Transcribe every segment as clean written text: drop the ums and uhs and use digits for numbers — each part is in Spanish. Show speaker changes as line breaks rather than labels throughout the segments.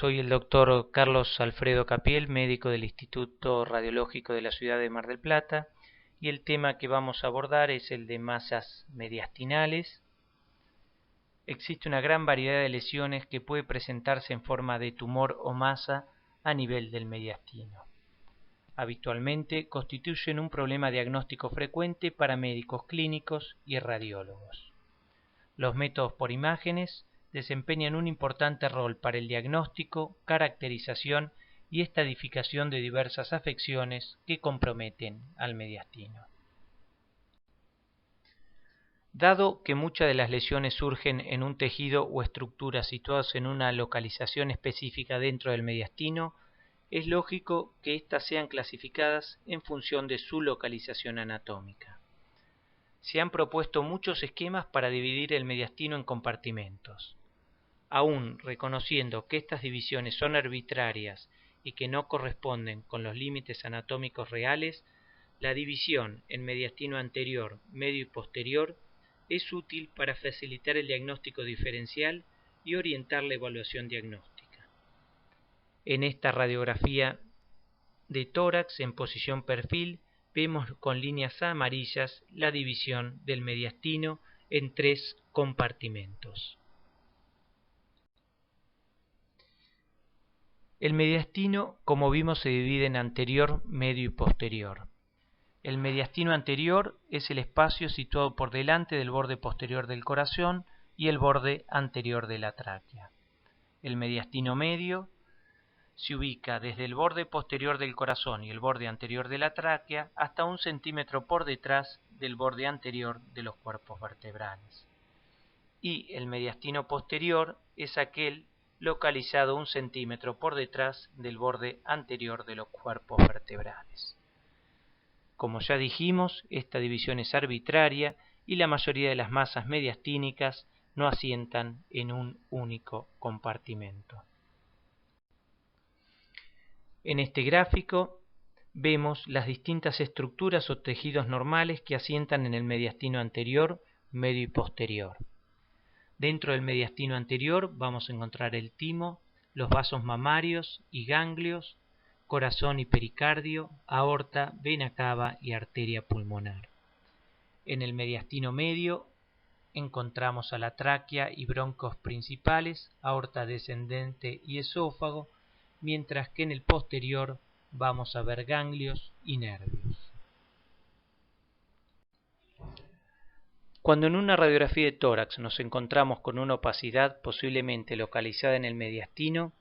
Soy el doctor Carlos Alfredo Capiel, médico del Instituto Radiológico de la Ciudad de Mar del Plata, y el tema que vamos a abordar es el de masas mediastinales. Existe una gran variedad de lesiones que puede presentarse en forma de tumor o masa a nivel del mediastino. Habitualmente constituyen un problema diagnóstico frecuente para médicos clínicos y radiólogos. Los métodos por imágenes desempeñan un importante rol para el diagnóstico, caracterización y estadificación de diversas afecciones que comprometen al mediastino. Dado que muchas de las lesiones surgen en un tejido o estructura situados en una localización específica dentro del mediastino, es lógico que éstas sean clasificadas en función de su localización anatómica. Se han propuesto muchos esquemas para dividir el mediastino en compartimentos. Aún reconociendo que estas divisiones son arbitrarias y que no corresponden con los límites anatómicos reales, la división en mediastino anterior, medio y posterior es útil para facilitar el diagnóstico diferencial y orientar la evaluación diagnóstica. En esta radiografía de tórax en posición perfil vemos con líneas amarillas la división del mediastino en 3 compartimentos. El mediastino, como vimos, se divide en anterior, medio y posterior. El mediastino anterior es el espacio situado por delante del borde posterior del corazón y el borde anterior de la tráquea. El mediastino medio se ubica desde el borde posterior del corazón y el borde anterior de la tráquea hasta 1 centímetro por detrás del borde anterior de los cuerpos vertebrales. Y el mediastino posterior es aquel localizado 1 centímetro por detrás del borde anterior de los cuerpos vertebrales. Como ya dijimos, esta división es arbitraria y la mayoría de las masas mediastínicas no asientan en un único compartimento. En este gráfico vemos las distintas estructuras o tejidos normales que asientan en el mediastino anterior, medio y posterior. Dentro del mediastino anterior vamos a encontrar el timo, los vasos mamarios y ganglios, corazón y pericardio, aorta, vena cava y arteria pulmonar. En el mediastino medio encontramos a la tráquea y broncos principales, aorta descendente y esófago, mientras que en el posterior vamos a ver ganglios y nervios. Cuando en una radiografía de tórax nos encontramos con una opacidad posiblemente localizada en el mediastino,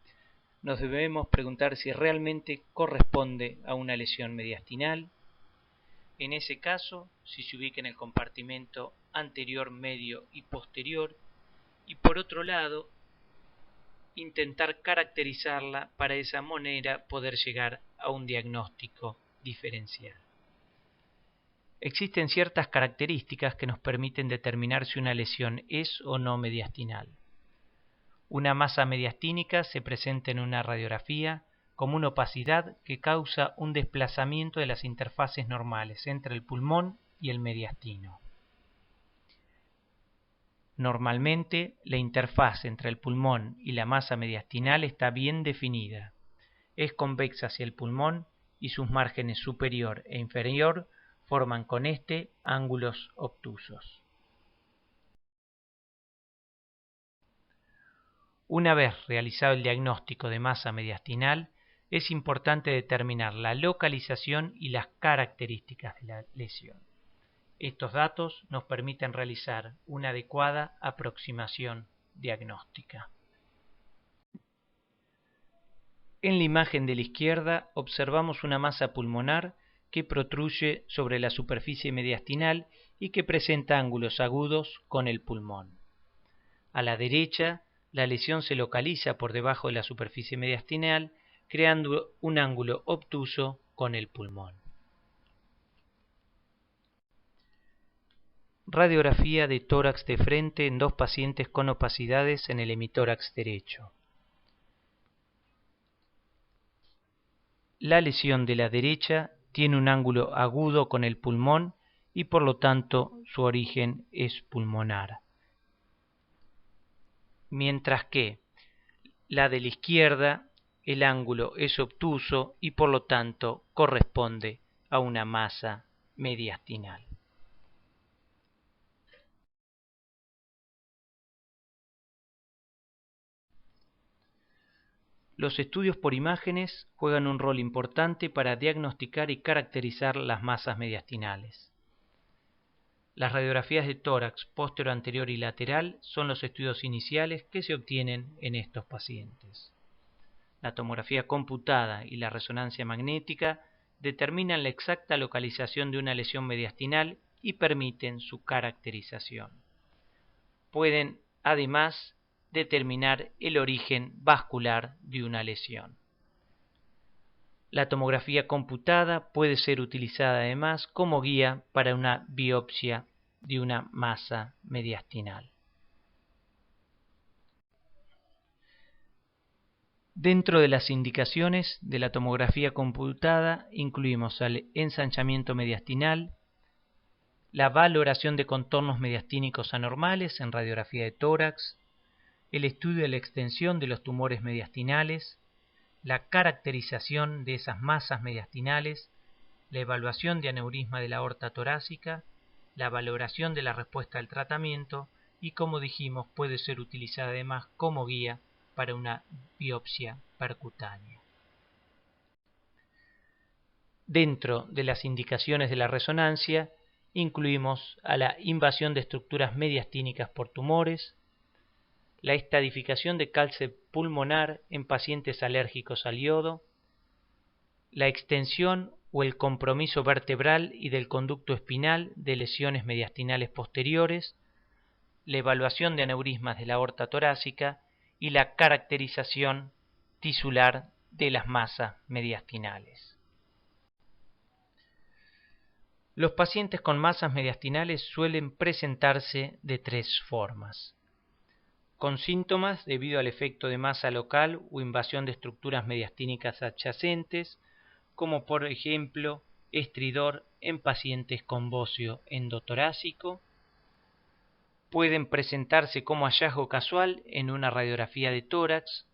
nos debemos preguntar si realmente corresponde a una lesión mediastinal. En ese caso, si se ubica en el compartimento anterior, medio y posterior, y por otro lado, intentar caracterizarla para de esa manera poder llegar a un diagnóstico diferencial. Existen ciertas características que nos permiten determinar si una lesión es o no mediastinal. Una masa mediastínica se presenta en una radiografía como una opacidad que causa un desplazamiento de las interfaces normales entre el pulmón y el mediastino. Normalmente, la interfaz entre el pulmón y la masa mediastinal está bien definida. Es convexa hacia el pulmón y sus márgenes superior e inferior forman con este ángulos obtusos. Una vez realizado el diagnóstico de masa mediastinal, es importante determinar la localización y las características de la lesión. Estos datos nos permiten realizar una adecuada aproximación diagnóstica. En la imagen de la izquierda observamos una masa pulmonar que protruye sobre la superficie mediastinal y que presenta ángulos agudos con el pulmón. A la derecha, la lesión se localiza por debajo de la superficie mediastinal, creando un ángulo obtuso con el pulmón. Radiografía de tórax de frente en 2 pacientes con opacidades en el hemitórax derecho. La lesión de la derecha tiene un ángulo agudo con el pulmón y por lo tanto su origen es pulmonar. Mientras que la de la izquierda, el ángulo es obtuso y por lo tanto corresponde a una masa mediastinal. Los estudios por imágenes juegan un rol importante para diagnosticar y caracterizar las masas mediastinales. Las radiografías de tórax posterior, anterior y lateral son los estudios iniciales que se obtienen en estos pacientes. La tomografía computada y la resonancia magnética determinan la exacta localización de una lesión mediastinal y permiten su caracterización. Pueden, además, determinar el origen vascular de una lesión. La tomografía computada puede ser utilizada además como guía para una biopsia de una masa mediastinal. Dentro de las indicaciones de la tomografía computada incluimos el ensanchamiento mediastinal, la valoración de contornos mediastínicos anormales en radiografía de tórax, el estudio de la extensión de los tumores mediastinales, la caracterización de esas masas mediastinales, la evaluación de aneurisma de la aorta torácica, la valoración de la respuesta al tratamiento y, como dijimos, puede ser utilizada además como guía para una biopsia percutánea. Dentro de las indicaciones de la resonancia incluimos a la invasión de estructuras mediastínicas por tumores, la estadificación de cálculo pulmonar en pacientes alérgicos al yodo, la extensión o el compromiso vertebral y del conducto espinal de lesiones mediastinales posteriores, la evaluación de aneurismas de la aorta torácica y la caracterización tisular de las masas mediastinales. Los pacientes con masas mediastinales suelen presentarse de tres formas: con síntomas debido al efecto de masa local o invasión de estructuras mediastínicas adyacentes, como por ejemplo estridor en pacientes con bocio endotorácico. Pueden presentarse como hallazgo casual en una radiografía de tórax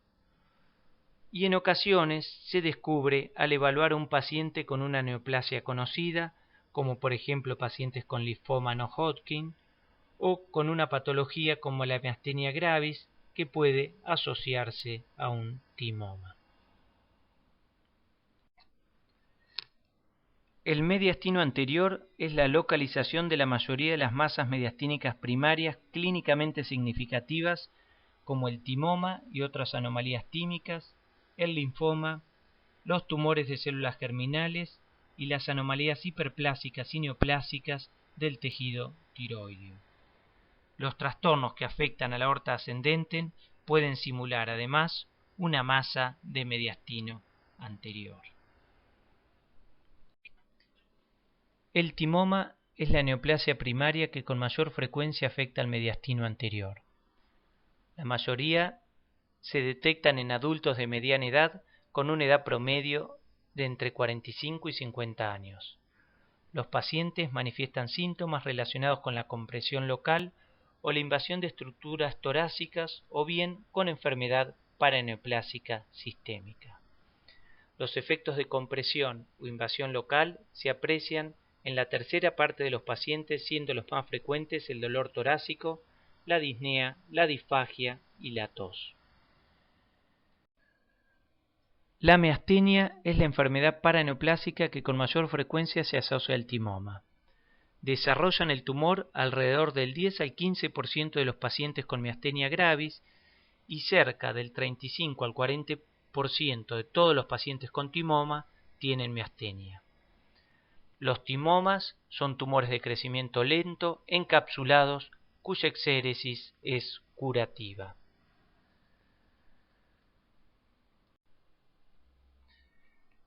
y en ocasiones se descubre al evaluar a un paciente con una neoplasia conocida, como por ejemplo pacientes con linfoma no-Hodgkin, o con una patología como la miastenia gravis que puede asociarse a un timoma. El mediastino anterior es la localización de la mayoría de las masas mediastínicas primarias clínicamente significativas, como el timoma y otras anomalías tímicas, el linfoma, los tumores de células germinales y las anomalías hiperplásicas y neoplásicas del tejido tiroideo. Los trastornos que afectan a la aorta ascendente pueden simular además una masa de mediastino anterior. El timoma es la neoplasia primaria que con mayor frecuencia afecta al mediastino anterior. La mayoría se detectan en adultos de mediana edad con una edad promedio de entre 45 y 50 años. Los pacientes manifiestan síntomas relacionados con la compresión local o la invasión de estructuras torácicas o bien con enfermedad paraneoplásica sistémica. Los efectos de compresión o invasión local se aprecian en la tercera parte de los pacientes, siendo los más frecuentes el dolor torácico, la disnea, la disfagia y la tos. La miastenia es la enfermedad paraneoplásica que con mayor frecuencia se asocia al timoma. Desarrollan el tumor alrededor del 10 al 15% de los pacientes con miastenia gravis y cerca del 35 al 40% de todos los pacientes con timoma tienen miastenia. Los timomas son tumores de crecimiento lento, encapsulados, cuya exéresis es curativa.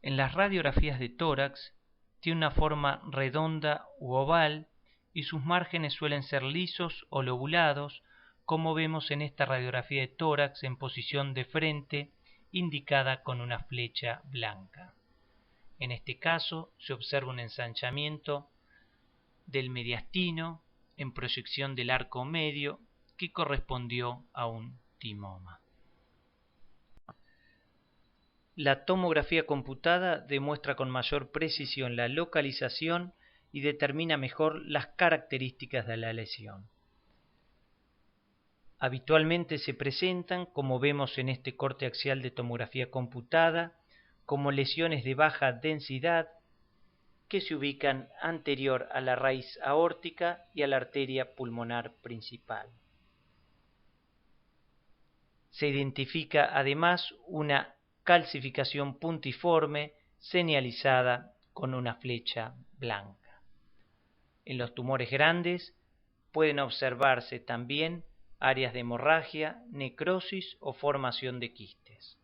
En las radiografías de tórax tiene una forma redonda u oval y sus márgenes suelen ser lisos o lobulados, como vemos en esta radiografía de tórax en posición de frente indicada con una flecha blanca. En este caso se observa un ensanchamiento del mediastino en proyección del arco medio que correspondió a un timoma. La tomografía computada demuestra con mayor precisión la localización y determina mejor las características de la lesión. Habitualmente se presentan, como vemos en este corte axial de tomografía computada, como lesiones de baja densidad que se ubican anterior a la raíz aórtica y a la arteria pulmonar principal. Se identifica además una calcificación puntiforme señalizada con una flecha blanca. En los tumores grandes pueden observarse también áreas de hemorragia, necrosis o formación de quistes.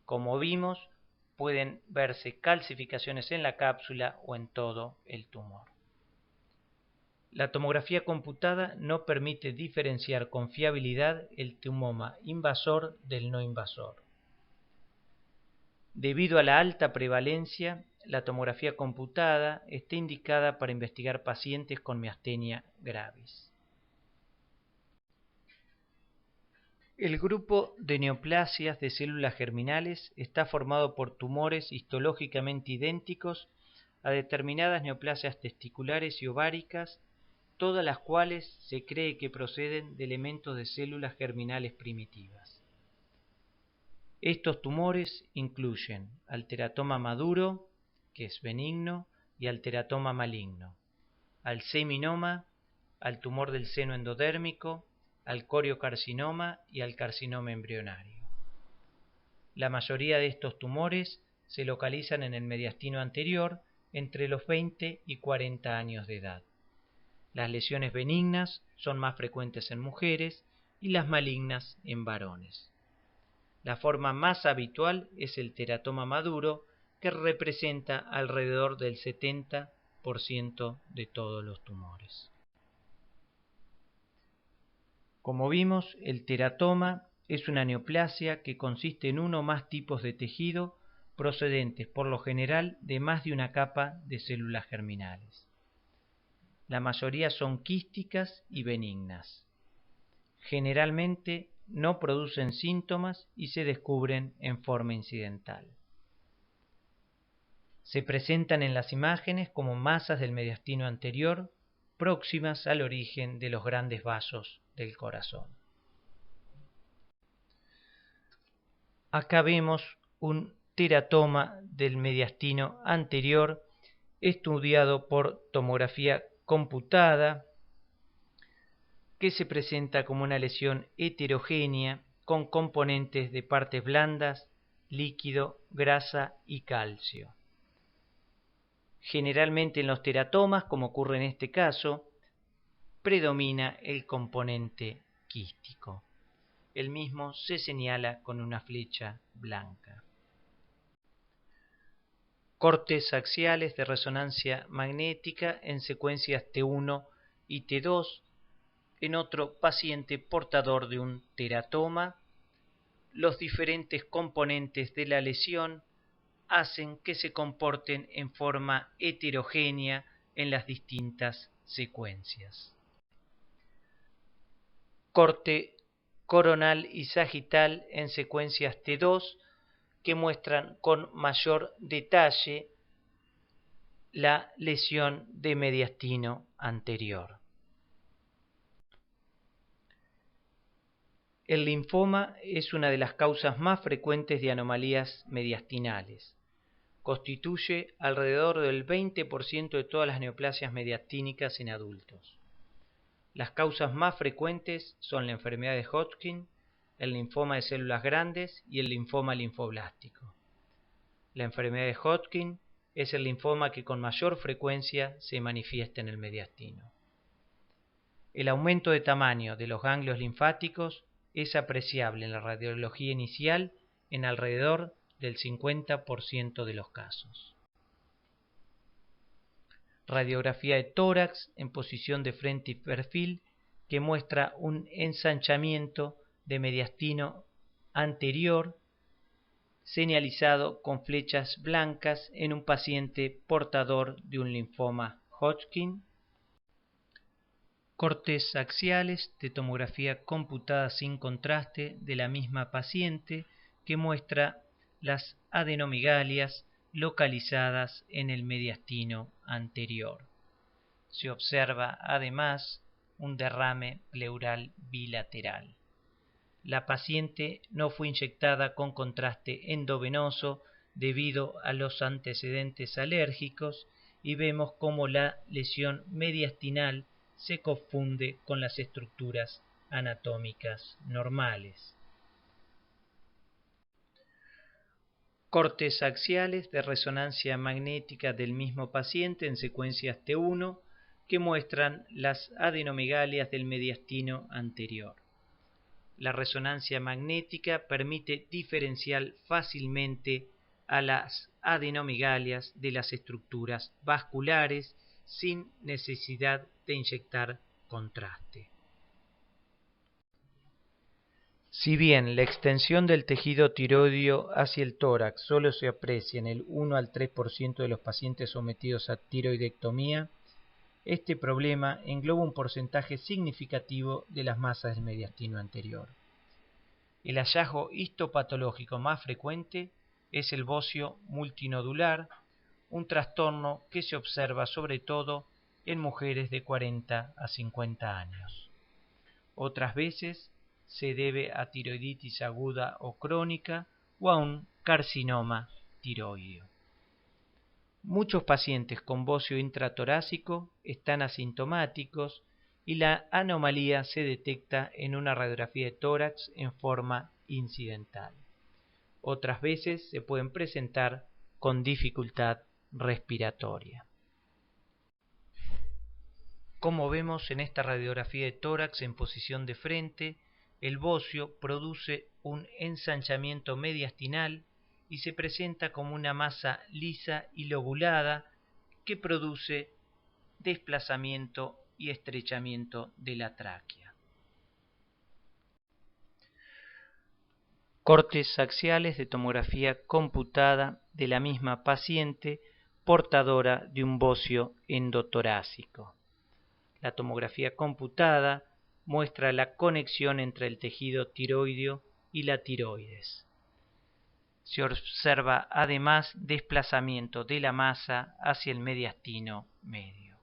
Como vimos, pueden verse calcificaciones en la cápsula o en todo el tumor. La tomografía computada no permite diferenciar con fiabilidad el tumoma invasor del no invasor. Debido a la alta prevalencia, la tomografía computada está indicada para investigar pacientes con miastenia gravis. El grupo de neoplasias de células germinales está formado por tumores histológicamente idénticos a determinadas neoplasias testiculares y ováricas, todas las cuales se cree que proceden de elementos de células germinales primitivas. Estos tumores incluyen al teratoma maduro, que es benigno, y al teratoma maligno, al seminoma, al tumor del seno endodérmico, al coriocarcinoma y al carcinoma embrionario. La mayoría de estos tumores se localizan en el mediastino anterior entre los 20 y 40 años de edad. Las lesiones benignas son más frecuentes en mujeres y las malignas en varones. La forma más habitual es el teratoma maduro, que representa alrededor del 70% de todos los tumores. Como vimos, el teratoma es una neoplasia que consiste en uno o más tipos de tejido procedentes por lo general de más de una capa de células germinales. La mayoría son quísticas y benignas. Generalmente no producen síntomas y se descubren en forma incidental. Se presentan en las imágenes como masas del mediastino anterior próximas al origen de los grandes vasos del corazón. Acá vemos un teratoma del mediastino anterior estudiado por tomografía computada, que se presenta como una lesión heterogénea con componentes de partes blandas, líquido, grasa y calcio. Generalmente en los teratomas, como ocurre en este caso, predomina el componente quístico. El mismo se señala con una flecha blanca. Cortes axiales de resonancia magnética en secuencias T1 y T2 en otro paciente portador de un teratoma. Los diferentes componentes de la lesión hacen que se comporten en forma heterogénea en las distintas secuencias. Corte coronal y sagital en secuencias T2 que muestran con mayor detalle la lesión de mediastino anterior. El linfoma es una de las causas más frecuentes de anomalías mediastinales. Constituye alrededor del 20% de todas las neoplasias mediastínicas en adultos. Las causas más frecuentes son la enfermedad de Hodgkin, el linfoma de células grandes y el linfoma linfoblástico. La enfermedad de Hodgkin es el linfoma que con mayor frecuencia se manifiesta en el mediastino. El aumento de tamaño de los ganglios linfáticos es apreciable en la radiología inicial en alrededor del 50% de los casos. Radiografía de tórax en posición de frente y perfil que muestra un ensanchamiento de mediastino anterior señalizado con flechas blancas en un paciente portador de un linfoma Hodgkin. Cortes axiales de tomografía computada sin contraste de la misma paciente que muestra las adenomigalias localizadas en el mediastino anterior. Se observa además un derrame pleural bilateral. La paciente no fue inyectada con contraste endovenoso debido a los antecedentes alérgicos y vemos cómo la lesión mediastinal se confunde con las estructuras anatómicas normales. Cortes axiales de resonancia magnética del mismo paciente en secuencias T1 que muestran las adenomigalias del mediastino anterior. La resonancia magnética permite diferenciar fácilmente a las adenomigalias de las estructuras vasculares sin necesidad de inyectar contraste. Si bien la extensión del tejido tiroideo hacia el tórax solo se aprecia en el 1 al 3% de los pacientes sometidos a tiroidectomía, este problema engloba un porcentaje significativo de las masas del mediastino anterior. El hallazgo histopatológico más frecuente es el bocio multinodular, un trastorno que se observa sobre todo en mujeres de 40 a 50 años. Otras veces se debe a tiroiditis aguda o crónica o a un carcinoma tiroideo. Muchos pacientes con bocio intratorácico están asintomáticos y la anomalía se detecta en una radiografía de tórax en forma incidental. Otras veces se pueden presentar con dificultad respiratoria. Como vemos en esta radiografía de tórax en posición de frente, el bocio produce un ensanchamiento mediastinal y se presenta como una masa lisa y lobulada que produce desplazamiento y estrechamiento de la tráquea. Cortes axiales de tomografía computada de la misma paciente portadora de un bocio endotorácico. La tomografía computada muestra la conexión entre el tejido tiroideo y la tiroides. Se observa además desplazamiento de la masa hacia el mediastino medio.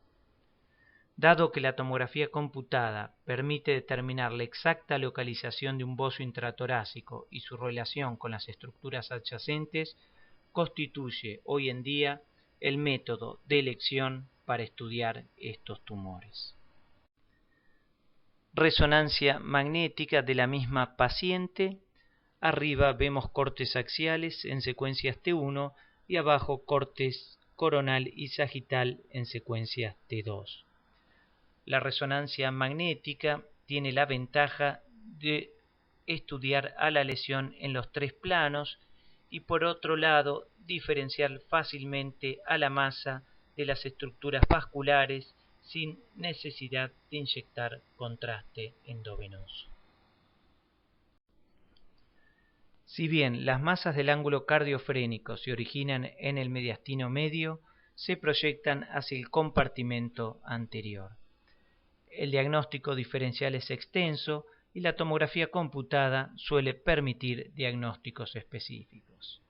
Dado que la tomografía computada permite determinar la exacta localización de un bocio intratorácico y su relación con las estructuras adyacentes, constituye hoy en día el método de elección para estudiar estos tumores. Resonancia magnética de la misma paciente. Arriba vemos cortes axiales en secuencias T1 y abajo cortes coronal y sagital en secuencias T2. La resonancia magnética tiene la ventaja de estudiar a la lesión en los tres planos y por otro lado diferenciar fácilmente a la masa de las estructuras vasculares sin necesidad de inyectar contraste endovenoso. Si bien las masas del ángulo cardiofrénico se originan en el mediastino medio, se proyectan hacia el compartimento anterior. El diagnóstico diferencial es extenso y la tomografía computada suele permitir diagnósticos específicos.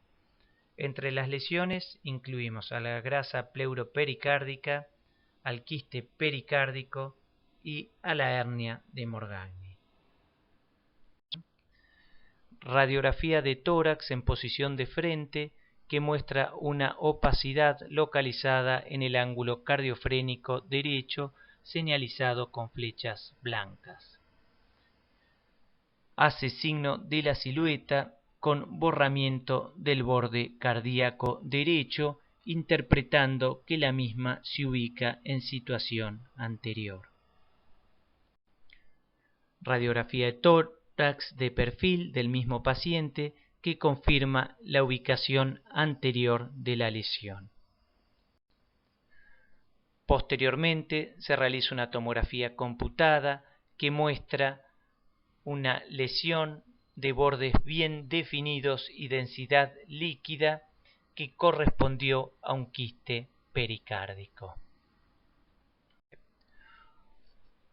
Entre las lesiones incluimos a la grasa pleuropericárdica, al quiste pericárdico y a la hernia de Morgagni. Radiografía de tórax en posición de frente que muestra una opacidad localizada en el ángulo cardiofrénico derecho señalizado con flechas blancas. Hace signo de la silueta con borramiento del borde cardíaco derecho, interpretando que la misma se ubica en situación anterior. Radiografía de tórax de perfil del mismo paciente que confirma la ubicación anterior de la lesión. Posteriormente se realiza una tomografía computada que muestra una lesión de bordes bien definidos y densidad líquida que correspondió a un quiste pericárdico.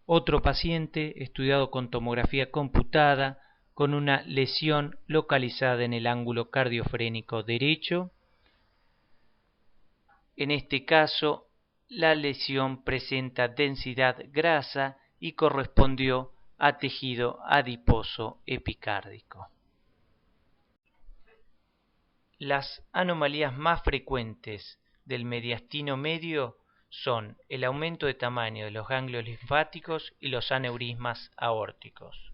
Otro paciente estudiado con tomografía computada con una lesión localizada en el ángulo cardiofrénico derecho. En este caso, la lesión presenta densidad grasa y correspondió a tejido adiposo epicárdico. Las anomalías más frecuentes del mediastino medio son el aumento de tamaño de los ganglios linfáticos y los aneurismas aórticos.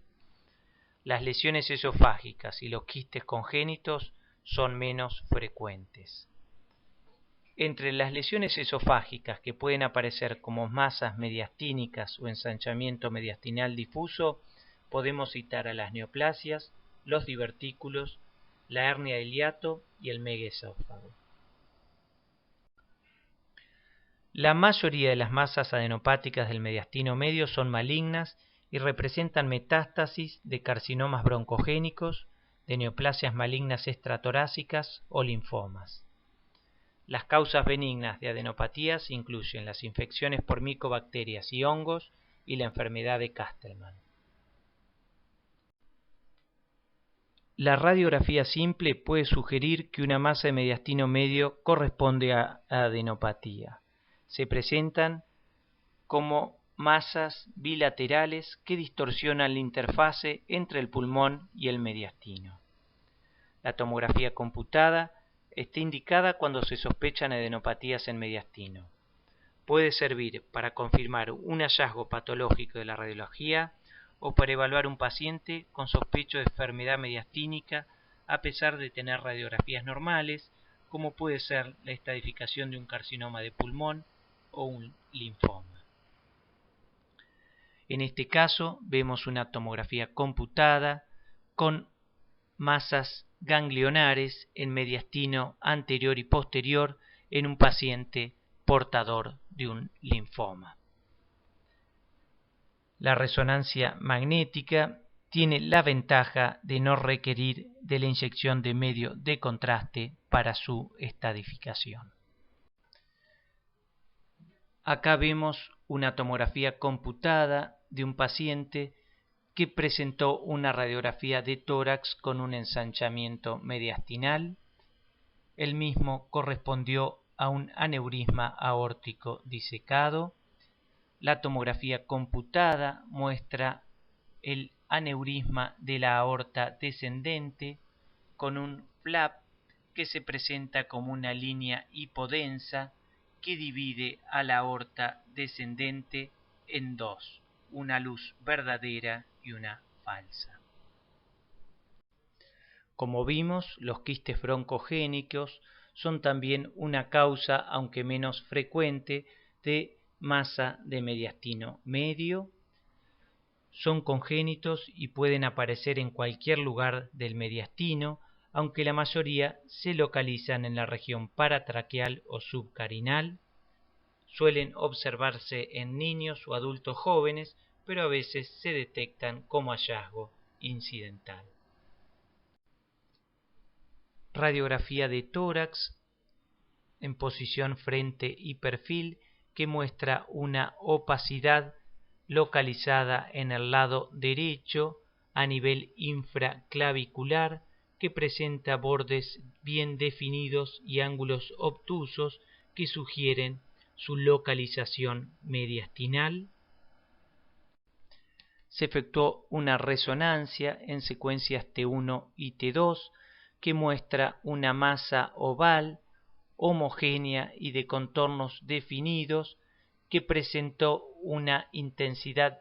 Las lesiones esofágicas y los quistes congénitos son menos frecuentes. Entre las lesiones esofágicas que pueden aparecer como masas mediastínicas o ensanchamiento mediastinal difuso, podemos citar a las neoplasias, los divertículos, la hernia del hiato y el megaesófago. La mayoría de las masas adenopáticas del mediastino medio son malignas y representan metástasis de carcinomas broncogénicos, de neoplasias malignas extratorácicas o linfomas. Las causas benignas de adenopatías incluyen las infecciones por micobacterias y hongos y la enfermedad de Castleman. La radiografía simple puede sugerir que una masa de mediastino medio corresponde a adenopatía. Se presentan como masas bilaterales que distorsionan la interfase entre el pulmón y el mediastino. La tomografía computada está indicada cuando se sospechan adenopatías en mediastino. Puede servir para confirmar un hallazgo patológico de la radiología o para evaluar un paciente con sospecho de enfermedad mediastínica a pesar de tener radiografías normales, como puede ser la estadificación de un carcinoma de pulmón o un linfoma. En este caso vemos una tomografía computada con masas ganglionares en mediastino anterior y posterior en un paciente portador de un linfoma. La resonancia magnética tiene la ventaja de no requerir de la inyección de medio de contraste para su estadificación. Acá vemos una tomografía computada de un paciente que presentó una radiografía de tórax con un ensanchamiento mediastinal. El mismo correspondió a un aneurisma aórtico disecado. La tomografía computada muestra el aneurisma de la aorta descendente con un flap que se presenta como una línea hipodensa que divide a la aorta descendente en dos, una luz verdadera y una falsa. Como vimos, los quistes broncogénicos son también una causa, aunque menos frecuente, de masa de mediastino medio. Son congénitos y pueden aparecer en cualquier lugar del mediastino, aunque la mayoría se localizan en la región paratraqueal o subcarinal. Suelen observarse en niños o adultos jóvenes, pero a veces se detectan como hallazgo incidental. Radiografía de tórax en posición frente y perfil que muestra una opacidad localizada en el lado derecho a nivel infraclavicular que presenta bordes bien definidos y ángulos obtusos que sugieren su localización mediastinal. Se efectuó una resonancia en secuencias T1 y T2 que muestra una masa oval homogénea y de contornos definidos que presentó una intensidad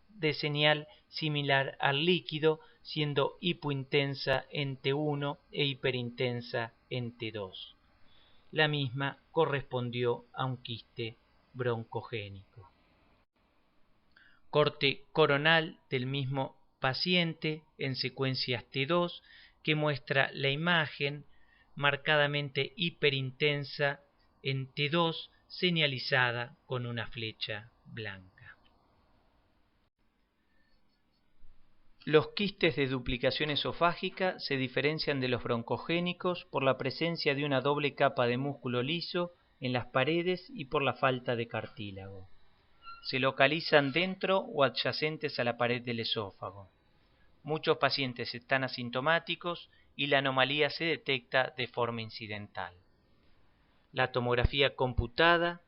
de señal similar al líquido, siendo hipointensa en T1 e hiperintensa en T2. La misma correspondió a un quiste broncogénico. Corte coronal del mismo paciente en secuencias T2 que muestra la imagen marcadamente hiperintensa en T2 señalizada con una flecha blanca. Los quistes de duplicación esofágica se diferencian de los broncogénicos por la presencia de una doble capa de músculo liso en las paredes y por la falta de cartílago. Se localizan dentro o adyacentes a la pared del esófago. muchos pacientes están asintomáticos y la anomalía se detecta de forma incidental. La tomografía computada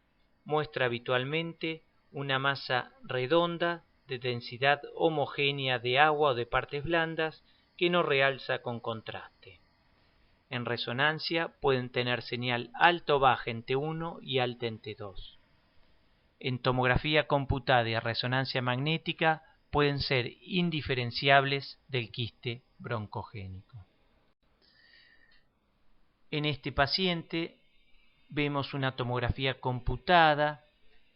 muestra habitualmente una masa redonda de densidad homogénea de agua o de partes blandas que no realza con contraste. En resonancia pueden tener señal alta o baja en T1 y alta en T2. En tomografía computada y resonancia magnética pueden ser indiferenciables del quiste broncogénico. En este paciente vemos una tomografía computada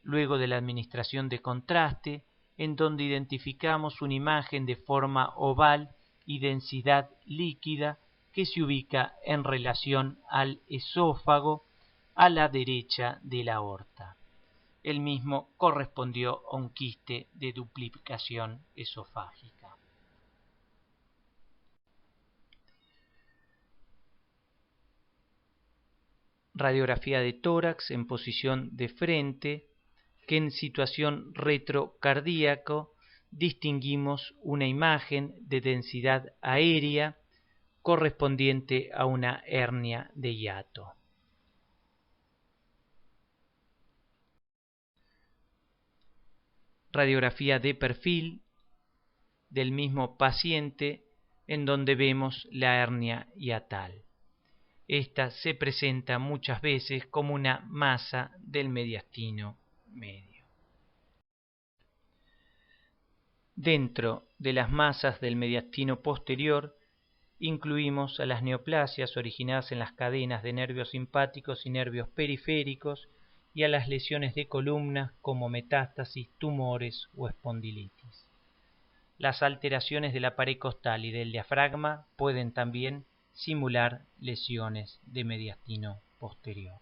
luego de la administración de contraste, en donde identificamos una imagen de forma oval y densidad líquida que se ubica en relación al esófago a la derecha de la aorta. El mismo correspondió a un quiste de duplicación esofágica. Radiografía de tórax en posición de frente, que en situación retrocardíaco distinguimos una imagen de densidad aérea correspondiente a una hernia de hiato. Radiografía de perfil del mismo paciente en donde vemos la hernia hiatal. Esta se presenta muchas veces como una masa del mediastino medio. Dentro de las masas del mediastino posterior incluimos a las neoplasias originadas en las cadenas de nervios simpáticos y nervios periféricos y a las lesiones de columna como metástasis, tumores o espondilitis. Las alteraciones de la pared costal y del diafragma pueden también simular lesiones de mediastino posterior.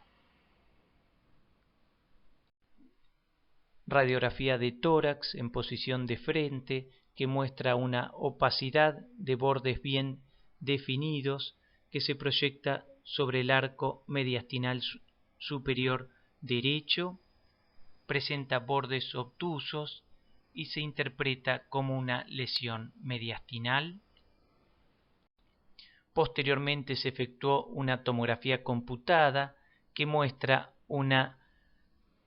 Radiografía de tórax en posición de frente que muestra una opacidad de bordes bien definidos que se proyecta sobre el arco mediastinal superior derecho, presenta bordes obtusos y se interpreta como una lesión mediastinal. Posteriormente se efectuó una tomografía computada que muestra una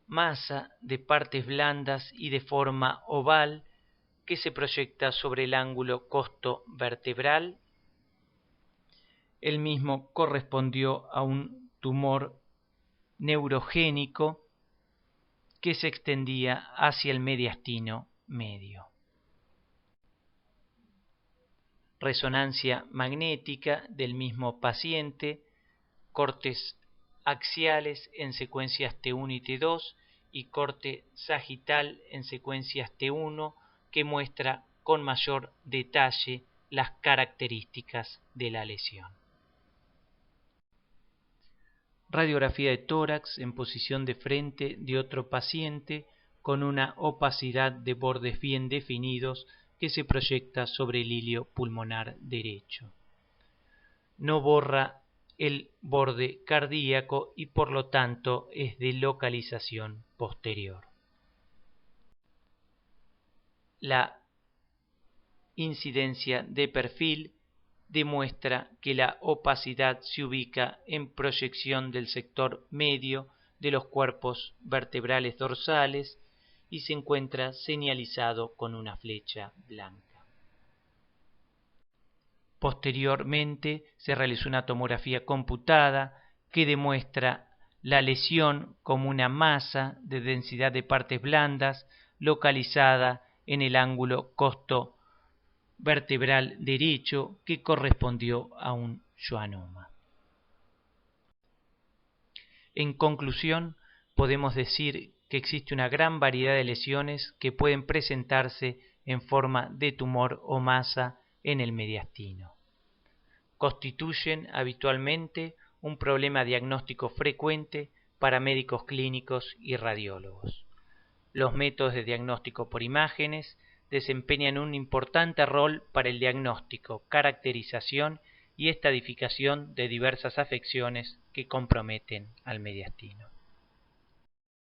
masa de partes blandas y de forma oval que se proyecta sobre el ángulo costo-vertebral. El mismo correspondió a un tumor neurogénico que se extendía hacia el mediastino medio. Resonancia magnética del mismo paciente, cortes axiales en secuencias T1 y T2 y corte sagital en secuencias T1 que muestra con mayor detalle las características de la lesión. Radiografía de tórax en posición de frente de otro paciente con una opacidad de bordes bien definidos que se proyecta sobre el hilio pulmonar derecho. No borra el borde cardíaco y por lo tanto es de localización posterior. La incidencia de perfil demuestra que la opacidad se ubica en proyección del sector medio de los cuerpos vertebrales dorsales y se encuentra señalizado con una flecha blanca. Posteriormente se realizó una tomografía computada que demuestra la lesión como una masa de densidad de partes blandas localizada en el ángulo costo vertebral derecho que correspondió a un schwannoma. En conclusión, podemos decir que existe una gran variedad de lesiones que pueden presentarse en forma de tumor o masa en el mediastino. Constituyen habitualmente un problema diagnóstico frecuente para médicos clínicos y radiólogos. Los métodos de diagnóstico por imágenes desempeñan un importante rol para el diagnóstico, caracterización y estadificación de diversas afecciones que comprometen al mediastino.